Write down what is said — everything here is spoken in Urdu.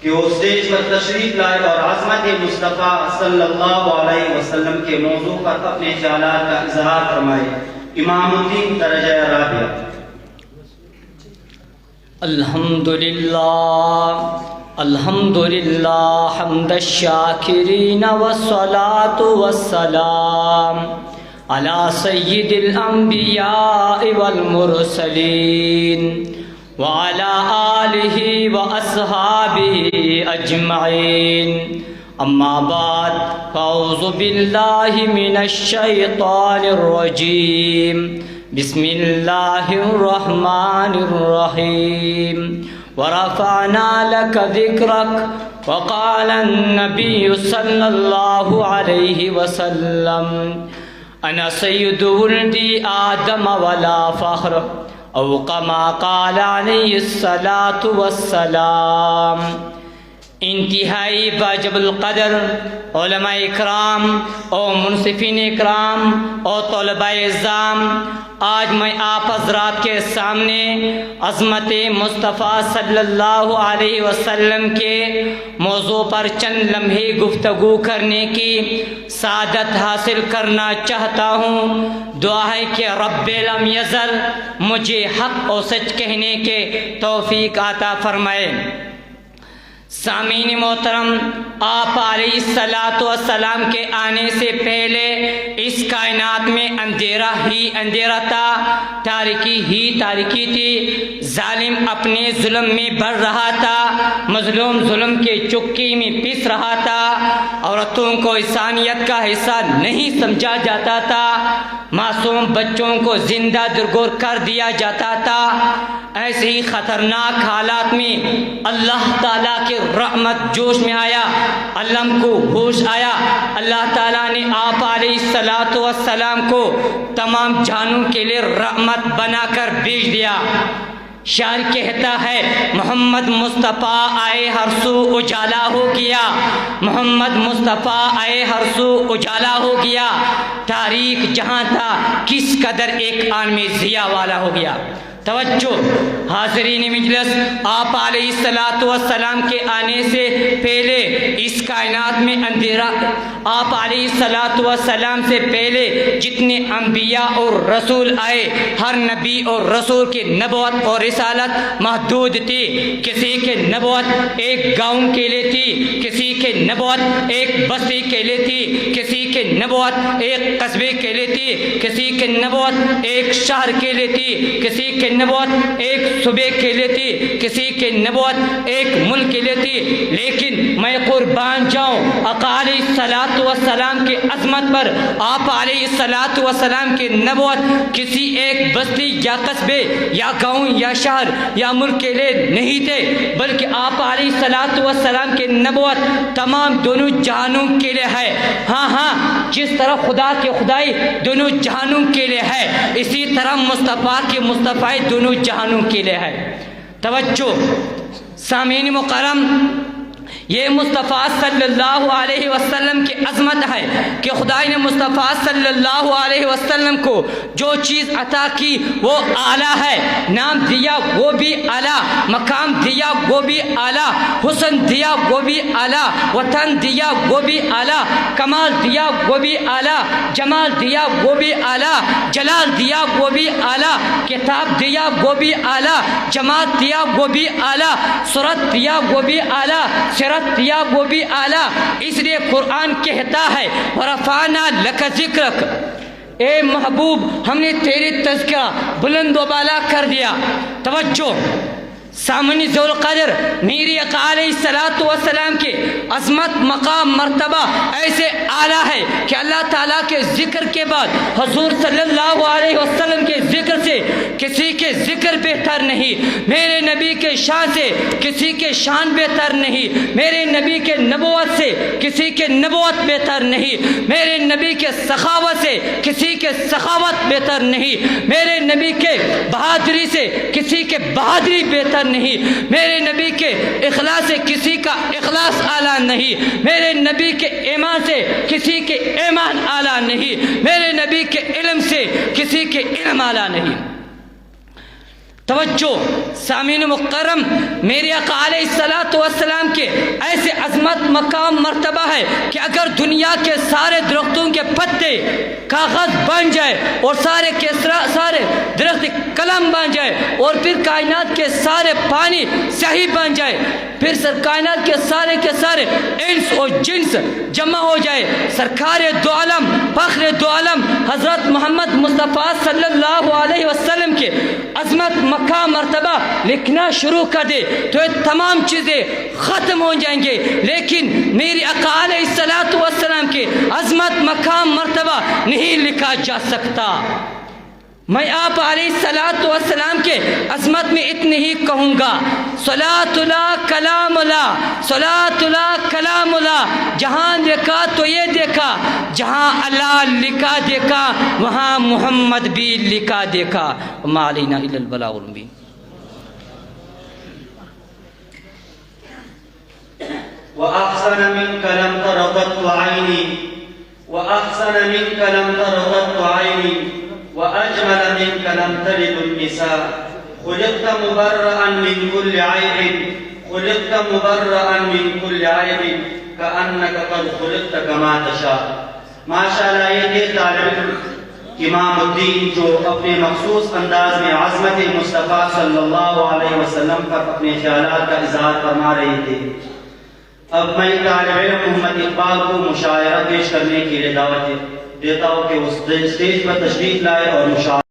کہ وہ اسٹیج پر تشریف لائے اور عظمت مصطفیٰ صلی اللہ علیہ وسلم کے موضوع پر اپنے خیالات کا اظہار فرمائے۔ امام الدین درجہ رابعہ۔ الحمدللہ حمد الشاکرین والصلاة والسلام علی سید الانبیاء والمرسلین وعلى آلہ واصحابہ اجمعین، اما بعد فاعوذ باللہ من الشیطان الرجیم، بسم اللہ الرحمن الرحیم، ورفعنا لك ذکرک، وقال النبی صلی اللہ علیہ وسلم انا سید ولد آدم ولا فخر، او کما قال علیہ الصلاۃ والسلام۔ انتہائی واجب القدر علماء اکرام اور منصفین اکرام اور طلباء اعزام، آج میں آپ حضرات کے سامنے عظمت مصطفیٰ صلی اللہ علیہ وسلم کے موضوع پر چند لمحے گفتگو کرنے کی سعادت حاصل کرنا چاہتا ہوں۔ دعا ہے کہ رب لم یزل مجھے حق اور سچ کہنے کے توفیق عطا فرمائے۔ سامعین محترم، آپ علیہ السلام کے آنے سے پہلے اس کائنات میں اندھیرا ہی اندھیرا تھا، تاریکی ہی تاریکی تھی۔ ظالم اپنے ظلم میں بڑھ رہا تھا، مظلوم ظلم کے چکی میں پس رہا تھا، عورتوں کو انسانیت کا حصہ نہیں سمجھا جاتا تھا، معصوم بچوں کو زندہ درگور کر دیا جاتا تھا۔ ایسے ہی خطرناک حالات میں اللہ تعالیٰ کے رحمت جوش میں آیا، علم کو ہوش آیا۔ اللہ تعالیٰ نے آپ علیہ السلام کو تمام جہانوں کے لیے رحمت بنا کر بھیج دیا۔ شاعر کہتا ہے محمد مصطفیٰ آئے ہر سو اجالا ہو گیا، محمد مصطفیٰ آئے ہر سو اجالا ہو گیا، تاریخ جہاں تھا کس قدر ایک آن میں ضیاء والا ہو گیا۔ توجہ حاضرین مجلس، آپ علیہ السلام کے آنے سے پہلے اس کائنات میں اندھیرا، آپ علیہ السلام سے پہلے جتنے انبیاء اور رسول آئے، ہر نبی اور رسول کی نبوت اور رسالت محدود تھی۔ کسی کے نبوت ایک گاؤں کے لیے تھی، کسی کے نبوت ایک بستی کے لیے تھی، کسی کے نبوت ایک قصبے کے لیے تھی، کسی کے نبوت ایک شہر کے لیے تھی، کسی کے نبوت ایک صوبے کے لیے تھی، کسی کے نبوت ایک ملک کے لیے تھی۔ لیکن میں قربان جاؤں آقا علیہ السلام کے عظمت پر، آپ علیہ السلام کی نبوت کسی ایک بستی یا قصبے یا گاؤں یا شہر یا ملک کے لیے نہیں تھے، بلکہ آپ علیہ السلام کی نبوت تمام دونوں جہانوں کے لیے ہے۔ ہاں جس طرح خدا کی خدائی دونوں جہانوں کے لیے ہے، اسی طرح مصطفیٰ کی مصطفی دونوں جہانوں کے لیے ہے۔ توجہ سامعین مکرم، یہ مصطفیٰ صلی اللہ علیہ وسلم کی عظمت ہے کہ خدا نے مصطفیٰ صلی اللہ علیہ وسلم کو جو چیز عطا کی وہ اعلیٰ ہے، نام دیا وہ بھی اعلیٰ، مقام دیا وہ بھی اعلیٰ، حسن دیا وہ بھی اعلیٰ، وطن دیا وہ بھی اعلیٰ، کمال دیا وہ بھی اعلیٰ، جمال دیا وہ بھی اعلیٰ، جلال دیا وہ بھی اعلیٰ، کتاب دیا وہ بھی اعلیٰ، جماعت دیا وہ بھی اعلیٰ، صورت دیا وہ بھی اعلیٰ، سیرت دیا وہ بھی اعلیٰ۔ اس لیے قرآن کہتا ہے ورفعنا لک ذکرک، اے محبوب ہم نے تیری تذکرہ بلند و بالا کر دیا۔ توجہ سامنے ذو القدر میری آقا علیہ السلام کی عظمت مقام مرتبہ ایسے اعلیٰ ہے کہ اللہ تعالیٰ کے ذکر کے بعد حضور صلی اللہ علیہ وسلم کے ذکر سے کسی کے ذکر بہتر نہیں، میرے نبی کے شان سے کسی کے شان بہتر نہیں، میرے نبی کے نبوت سے کسی کے نبوت بہتر نہیں، میرے نبی کے سخاوت سے کسی کے سخاوت بہتر نہیں، میرے نبی کے بہادری سے کسی کے بہادری بہتر نہیں، میرے نبی کے اخلاص سے کسی کا اخلاص اعلیٰ نہیں، میرے نبی کے ایمان سے کسی کے ایمان اعلیٰ نہیں، میرے نبی کے علم سے کسی کے علم اعلیٰ نہیں۔ توجہ سامعین مکرم، میرے آقا علیہ الصلوۃ والسلام کے ایسے عظمت مقام مرتبہ ہے کہ اگر دنیا کے سارے درختوں کے پتے کاغذ بن جائے اور سارے کے سارے درخت قلم بن جائے اور پھر کائنات کے سارے پانی سیاہی بن جائے، پھر کائنات کے سارے انس اور جنس جمع ہو جائے، سرکار دو عالم فخر دو عالم حضرت محمد مصطفیٰ صلی اللہ علیہ وسلم کے عظمت مقام مرتبہ لکھنا شروع کر دے تو یہ تمام چیزیں ختم ہو جائیں گے، لیکن میری آقا علیہ الصلوۃ والسلام کے عظمت مقام مرتبہ نہیں لکھا جا سکتا۔ میں آپ علیہ الصلوۃ والسلام کے عظمت میں اتنی ہی کہوں گا، صلاۃ اللہ کلام اللہ، صلاۃ اللہ کلام اللہ، جہاں دیکھا تو یہ دیکھا، جہاں اللہ لکھا دیکھا وہاں محمد بھی لکھا دیکھا، وما علینا الا البلاغ المبین۔ وأحسن منك لم تر قط عيني، وأحسن منك لم تر قط عيني، وأجمل منك لم تلد النساء، خلقت مبرأ من كل عيب، خلقت مبرأ من كل عيب، كأنك قد خلقت كما تشاء۔ ماشاءاللہ یہ تھے طالب امام الدین جو اپنے مخصوص انداز میں عظمت مصطفیٰ صلی اللہ علیہ وسلم پر اپنے خیالات کا اظہار فرما رہے تھے۔ اب میں طالب علم محمد اقبال کو مشاعرہ پیش کرنے کے لیے دعوت دیتا ہوں کہ اس اسٹیج پر تشریف لائے اور مشاعرہ